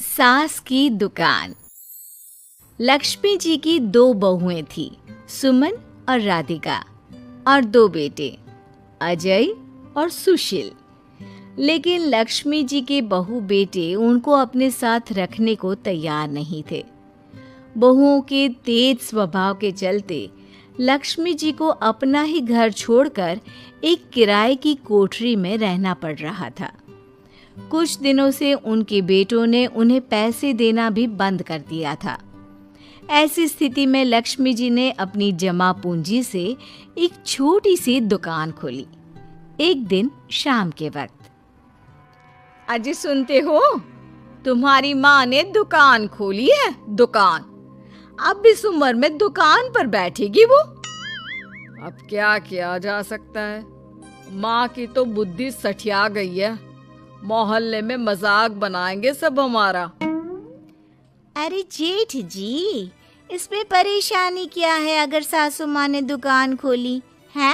सास की दुकान। लक्ष्मी जी की दो बहुएं थी, सुमन और राधिका, और दो बेटे, अजय और सुशील। लेकिन लक्ष्मी जी के बहू बेटे उनको अपने साथ रखने को तैयार नहीं थे। बहुओं के तेज स्वभाव के चलते लक्ष्मी जी को अपना ही घर छोड़कर एक किराए की कोठरी में रहना पड़ रहा था। कुछ दिनों से उनके बेटों ने उन्हें पैसे देना भी बंद कर दिया था। ऐसी स्थिति में लक्ष्मी जी ने अपनी जमा पूंजी से एक छोटी सी दुकान खोली। एक दिन शाम के वक्त, अजी सुनते हो, तुम्हारी माँ ने दुकान खोली है। दुकान अब इस उम्र में दुकान पर बैठेगी वो। अब क्या किया जा सकता है, माँ की तो बुद्धि सठिया गई है। मोहल्ले में मजाक बनाएंगे सब हमारा। अरे जेठ जी, इसमें परेशानी क्या है अगर सासू माँ ने दुकान खोली है?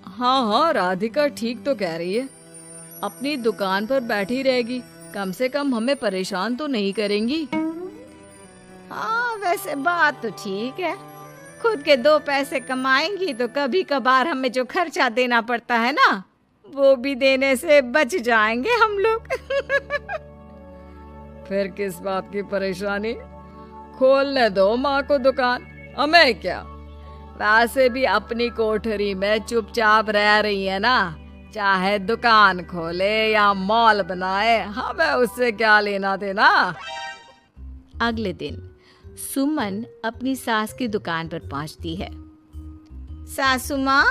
हाँ, राधिका ठीक तो कह रही है। अपनी दुकान पर बैठी रहेगी, कम से कम हमें परेशान तो नहीं करेंगी। हाँ, वैसे बात तो ठीक है। खुद के दो पैसे कमाएंगी तो कभी कभार हमें जो खर्चा देना पड़ता है ना, वो भी देने से बच जाएंगे हम लोग। फिर किस बात की परेशानी, खोलने दो माँ को दुकान, हमें क्या। वैसे भी अपनी कोठरी में चुपचाप रह रही है ना, चाहे दुकान खोले या मॉल बनाए, हमें उससे क्या लेना देना। अगले दिन सुमन अपनी सास की दुकान पर पहुंचती है। सासू माँ,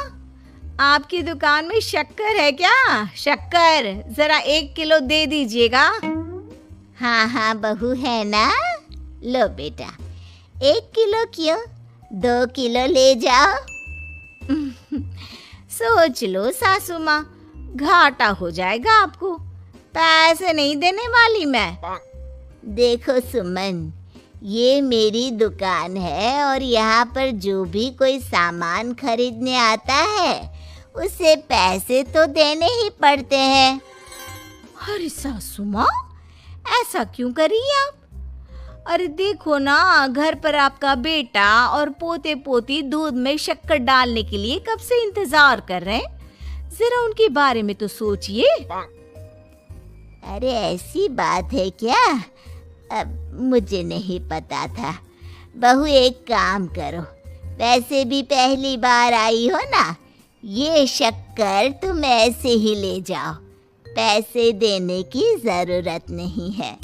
आपकी दुकान में शक्कर है क्या? शक्कर जरा 1 किलो दे दीजिएगा। हाँ हाँ बहू है ना, लो बेटा, 1 किलो क्यों, 2 किलो ले जाओ। सोच लो सासू माँ, घाटा हो जाएगा आपको। पैसे नहीं देने वाली मैं। देखो सुमन, ये मेरी दुकान है और यहाँ पर जो भी कोई सामान खरीदने आता है उसे पैसे तो देने ही पड़ते हैं। अरे सासू माँ, ऐसा क्यों करी आप? अरे देखो ना, घर पर आपका बेटा और पोते पोती दूध में शक्कर डालने के लिए कब से इंतजार कर रहे हैं। जरा उनके बारे में तो सोचिए। अरे ऐसी बात है क्या? अब मुझे नहीं पता था। बहू एक काम करो, वैसे भी पहली बार आई हो ना, ये शक्कर तुम ऐसे ही ले जाओ, पैसे देने की जरूरत नहीं है।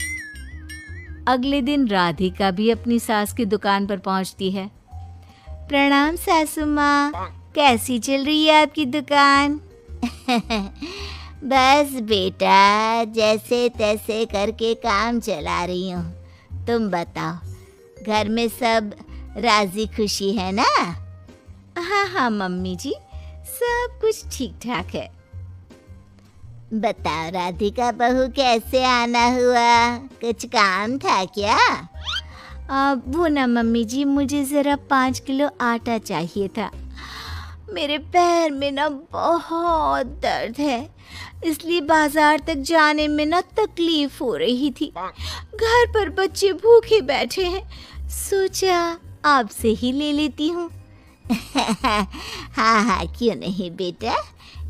अगले दिन राधिका भी अपनी सास की दुकान पर पहुंचती है। प्रणाम सासू माँ, कैसी चल रही है आपकी दुकान? बस बेटा, जैसे तैसे करके काम चला रही हूँ। तुम बताओ, घर में सब राजी खुशी है ना? हाँ हाँ मम्मी जी, सब कुछ ठीक ठाक है। बताओ राधिका बहू, कैसे आना हुआ? कुछ काम था क्या? वो ना मम्मी जी, मुझे ज़रा 5 किलो आटा चाहिए था। मेरे पैर में ना बहुत दर्द है, इसलिए बाजार तक जाने में ना तकलीफ हो रही थी। घर पर बच्चे भूखे बैठे हैं, सोचा आपसे ही ले लेती हूँ। हाँ हाँ, क्यों नहीं बेटा,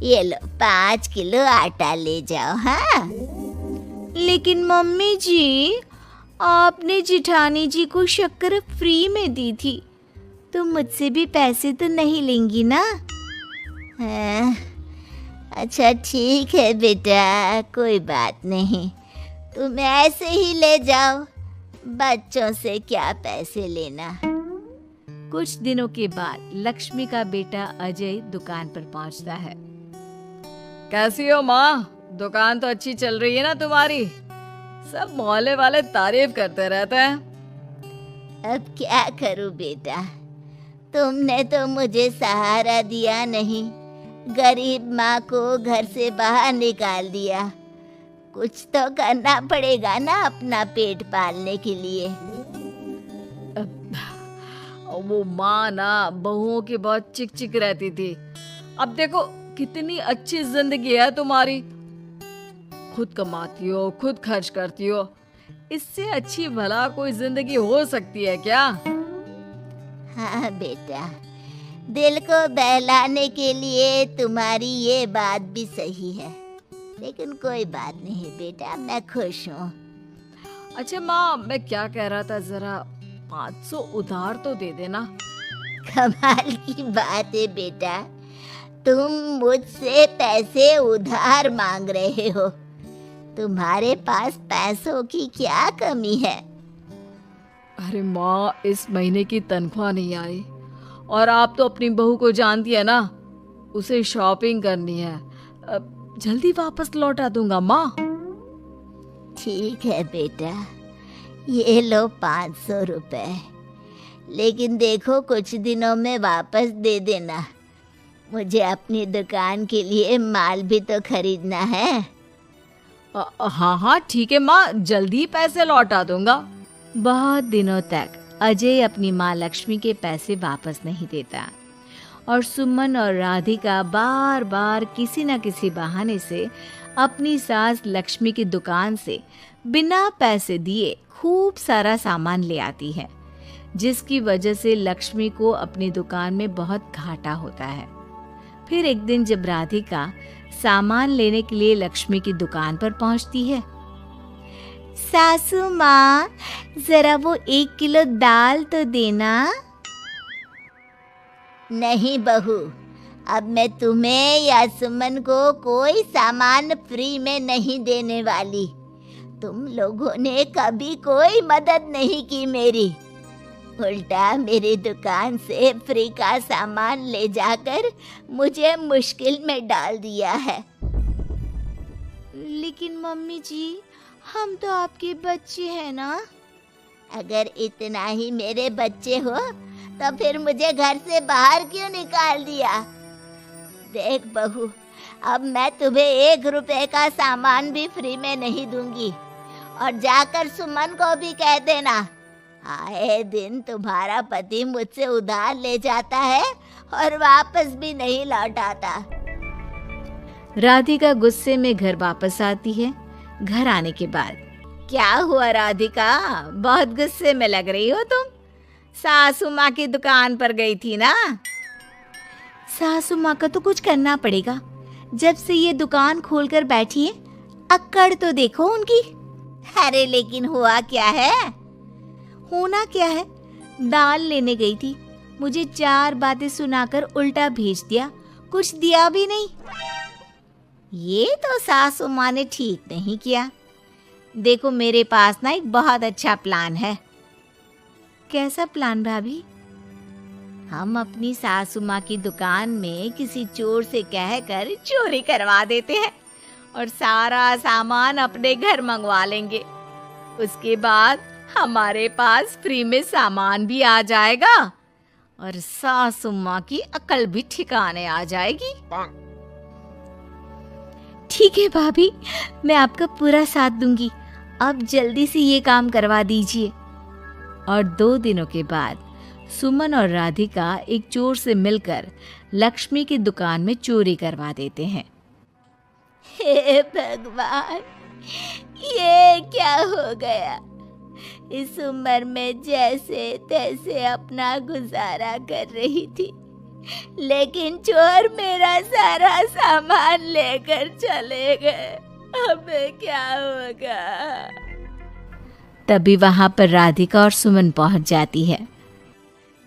ये लो 5 किलो आटा ले जाओ। हाँ, लेकिन मम्मी जी, आपने जिठानी जी को शक्कर फ्री में दी थी, तो मुझसे भी पैसे तो नहीं लेंगी ना? हाँ, अच्छा ठीक है बेटा, कोई बात नहीं, तुम ऐसे ही ले जाओ, बच्चों से क्या पैसे लेना। कुछ दिनों के बाद लक्ष्मी का बेटा अजय दुकान पर पहुंचता है। कैसी हो माँ, दुकान तो अच्छी चल रही है ना तुम्हारी? सब मोहल्ले वाले तारीफ करते रहते हैं। अब क्या करूं बेटा, तुमने तो मुझे सहारा दिया नहीं, गरीब माँ को घर से बाहर निकाल दिया। कुछ तो करना पड़ेगा ना अपना पेट पालने के लिए। वो माँ ना बहुओं की बहुत चिक चिक रहती थी। अब देखो कितनी अच्छी जिंदगी है तुम्हारी। खुद कमाती हो, खुद खर्च करती हो, इससे अच्छी भला कोई जिंदगी हो सकती है क्या? हाँ बेटा, दिल को बहलाने के लिए तुम्हारी ये बात भी सही है, लेकिन कोई बात नहीं बेटा, मैं खुश हूँ। अच्छा माँ, मैं क्या कह रहा था, जरा 500 उधार तो दे देना। कमाल की बात है बेटा, तुम मुझसे पैसे उधार मांग रहे हो। तुम्हारे पास पैसों की क्या कमी है? अरे माँ, इस महीने की तनख्वाह नहीं आई और आप तो अपनी बहू को जानती है ना, उसे शॉपिंग करनी है। अब जल्दी वापस लौटा दूंगा माँ। ठीक है बेटा, ये लो 500 रुपए, लेकिन देखो कुछ दिनों में वापस दे देना। मुझे अपनी दुकान के लिए माल भी तो खरीदना है। हाँ हाँ ठीक है माँ, जल्दी पैसे लौटा दूंगा। बहुत दिनों तक अजय अपनी माँ लक्ष्मी के पैसे वापस नहीं देता और सुमन और राधिका बार बार किसी न किसी बहाने से अपनी सास लक्ष्मी की दुकान से बिना पैसे दिए खूब सारा सामान ले आती है, जिसकी वजह से लक्ष्मी को अपनी दुकान में बहुत घाटा होता है। फिर एक दिन जब राधिका सामान लेने के लिए लक्ष्मी की दुकान पर पहुंचती है, सासू माँ जरा वो 1 किलो दाल तो देना। नहीं बहू, अब मैं तुम्हें या सुमन को कोई सामान फ्री में नहीं देने वाली। तुम लोगों ने कभी कोई मदद नहीं की मेरी, उल्टा मेरी दुकान से फ्री का सामान ले जाकर मुझे मुश्किल में डाल दिया है। लेकिन मम्मी जी, हम तो आपके बच्चे हैं ना। अगर इतना ही मेरे बच्चे हो तो फिर मुझे घर से बाहर क्यों निकाल दिया? देख बहू, अब मैं तुम्हें 1 रुपए का सामान भी फ्री में नहीं दूंगी, और जाकर सुमन को भी कह देना, आए दिन तुम्हारा पति मुझसे उधार ले जाता है और वापस भी नहीं लौटाता। राधिका गुस्से में घर वापस आती है। घर आने के बाद, क्या हुआ राधिका, बहुत गुस्से में लग रही हो तुम? सासू माँ की दुकान पर गई थी ना? सासू माँ का तो कुछ करना पड़ेगा, जब से ये दुकान खोलकर बैठी है, अक्कड़ तो देखो उनकी। अरे लेकिन हुआ क्या है? होना क्या है, दाल लेने गई थी, मुझे 4 बातें सुनाकर उल्टा भेज दिया, कुछ दिया भी नहीं। ये तो सासू माँ ने ठीक नहीं किया। देखो मेरे पास ना एक बहुत अच्छा प्लान है। कैसा प्लान भाभी? हम अपनी सासू माँ की दुकान में किसी चोर से कहकर चोरी करवा देते हैं और सारा सामान अपने घर मंगवा लेंगे। उसके बाद हमारे पास फ्री में सामान भी आ जाएगा और सासू माँ की अकल भी ठिकाने आ जाएगी। ठीक है भाभी, मैं आपका पूरा साथ दूंगी। अब जल्दी से ये काम करवा दीजिए। और 2 दिनों के बाद सुमन और राधिका एक चोर से मिलकर लक्ष्मी की दुकान में चोरी करवा देते हैं। हे भगवान, ये क्या हो गया? इस उम्र में जैसे तैसे अपना गुजारा कर रही थी, लेकिन चोर मेरा सारा सामान लेकर चले गए। अब क्या होगा? तभी वहां पर राधिका और सुमन पहुंच जाती है।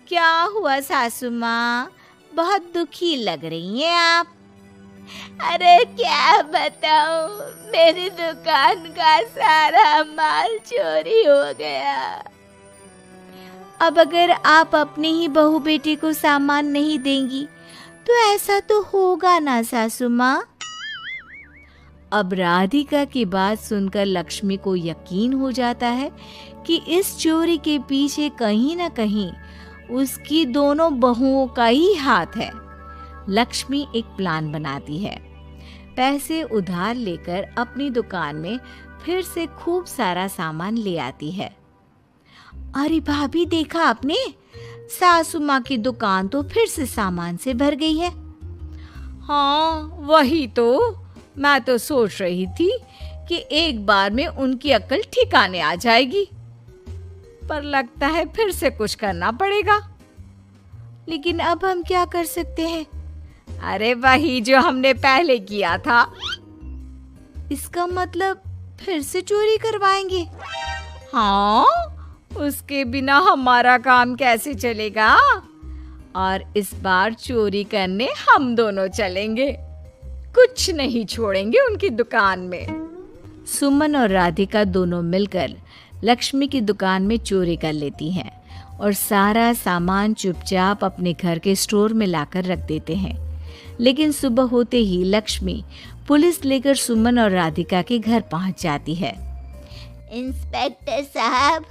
क्या हुआ सासू माँ, बहुत दुखी लग रही हैं आप? अरे क्या बताऊं, मेरी दुकान का सारा माल चोरी हो गया। अब अगर आप अपने ही बहू बेटी को सामान नहीं देंगी तो ऐसा तो होगा ना सासू माँ। अब राधिका की बात सुनकर लक्ष्मी को यकीन हो जाता है कि इस चोरी के पीछे कहीं न कहीं उसकी दोनों बहुओं का ही हाथ है। लक्ष्मी एक प्लान बनाती है। पैसे उधार लेकर अपनी दुकान में फिर से खूब सारा सामान ले आती है। अरे भाभी, देखा आपने, सासू माँ की दुकान तो फिर से सामान से भर गई है। हाँ वही तो, मैं तो सोच रही थी कि एक बार में उनकी अक्ल ठिकाने आ जाएगी। पर लगता है फिर से कुछ करना पड़ेगा। लेकिन अब हम क्या कर सकते हैं? अरे वही जो हमने पहले किया था। इसका मतलब फिर से चोरी करवाएंगे? हाँ, उसके बिना हमारा काम कैसे चलेगा? और इस बार चोरी करने हम दोनों चलेंगे, कुछ नहीं छोड़ेंगे उनकी दुकान में। सुमन और राधिका दोनों मिलकर लक्ष्मी की दुकान में चोरी कर लेती हैं और सारा सामान चुपचाप अपने घर के स्टोर में लाकर रख देते हैं। लेकिन सुबह होते ही लक्ष्मी पुलिस लेकर सुमन और राधिका के घर पहुंच जाती है। इंस्पेक्टर साहब,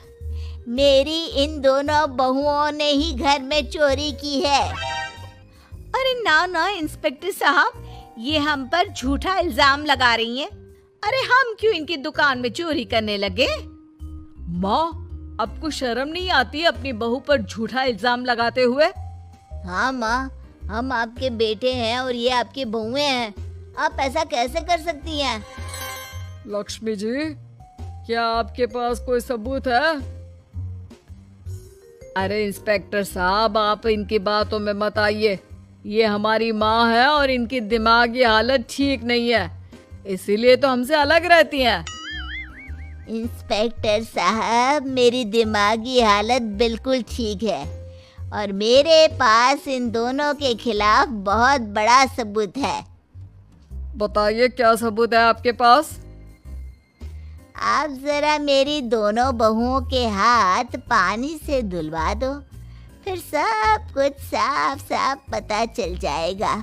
मेरी इन दोनों बहुओं ने ही घर में चोरी की है। अरे ना ना इंस्पेक्टर साहब, ये हम पर झूठा इल्जाम लगा रही हैं। अरे हम क्यों इनकी दुकान में चोरी करने लगे? माँ, आपको शर्म नहीं आती अपनी बहू पर झूठा इल्जाम लगाते हुए? हाँ माँ, हम आपके बेटे हैं और ये आपकी बहुएं हैं। आप ऐसा कैसे कर सकती हैं? लक्ष्मी जी, क्या आपके पास कोई सबूत है? अरे इंस्पेक्टर साहब, आप इनकी बातों में मत आइए। ये हमारी माँ है और इनकी दिमागी हालत ठीक नहीं है, इसीलिए तो हमसे अलग रहती हैं। इंस्पेक्टर साहब, मेरी दिमागी हालत बिल्कुल ठीक है और मेरे पास इन दोनों के खिलाफ बहुत बड़ा सबूत है। बताइए, क्या सबूत है आपके पास? आप जरा मेरी दोनों बहुओं के हाथ पानी से धुलवा दो, फिर सब कुछ साफ साफ पता चल जाएगा।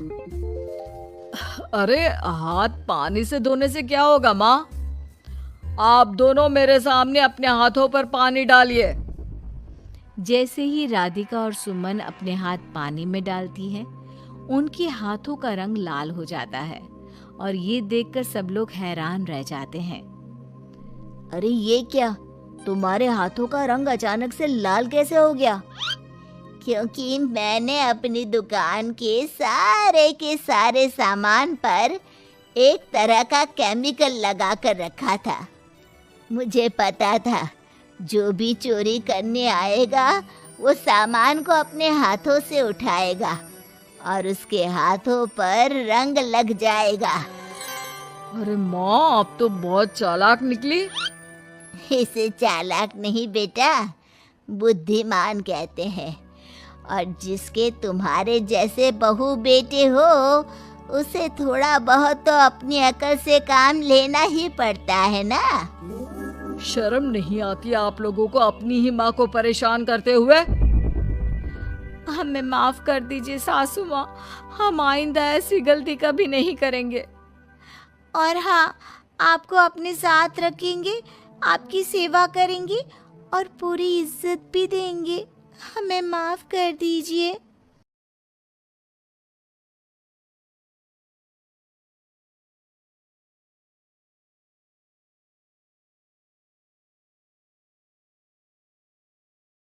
अरे हाथ पानी से धोने से क्या होगा माँ? आप दोनों मेरे सामने अपने हाथों पर पानी डालिए। जैसे ही राधिका और सुमन अपने हाथ पानी में डालती हैं, उनके हाथों का रंग लाल हो जाता है और ये देखकर सब लोग हैरान रह जाते हैं। अरे ये क्या, तुम्हारे हाथों का रंग अचानक से लाल कैसे हो गया? क्योंकि मैंने अपनी दुकान के सारे सामान पर एक तरह का केमिकल लगा कर रखा था। मुझे पता था जो भी चोरी करने आएगा वो सामान को अपने हाथों से उठाएगा और उसके हाथों पर रंग लग जाएगा। अरे माँ, आप तो बहुत चालाक निकली। इसे चालाक नहीं बेटा, बुद्धिमान कहते हैं। और जिसके तुम्हारे जैसे बहू बेटे हो, उसे थोड़ा बहुत तो अपनी अकल से काम लेना ही पड़ता है ना। शर्म नहीं आती आप लोगों को अपनी ही माँ को परेशान करते हुए? हमें माफ कर दीजिए सासू माँ, हम आइंदा ऐसी गलती कभी नहीं करेंगे। और हाँ, आपको अपने साथ रखेंगे, आपकी सेवा करेंगे और पूरी इज्जत भी देंगे। हमें माफ कर दीजिए।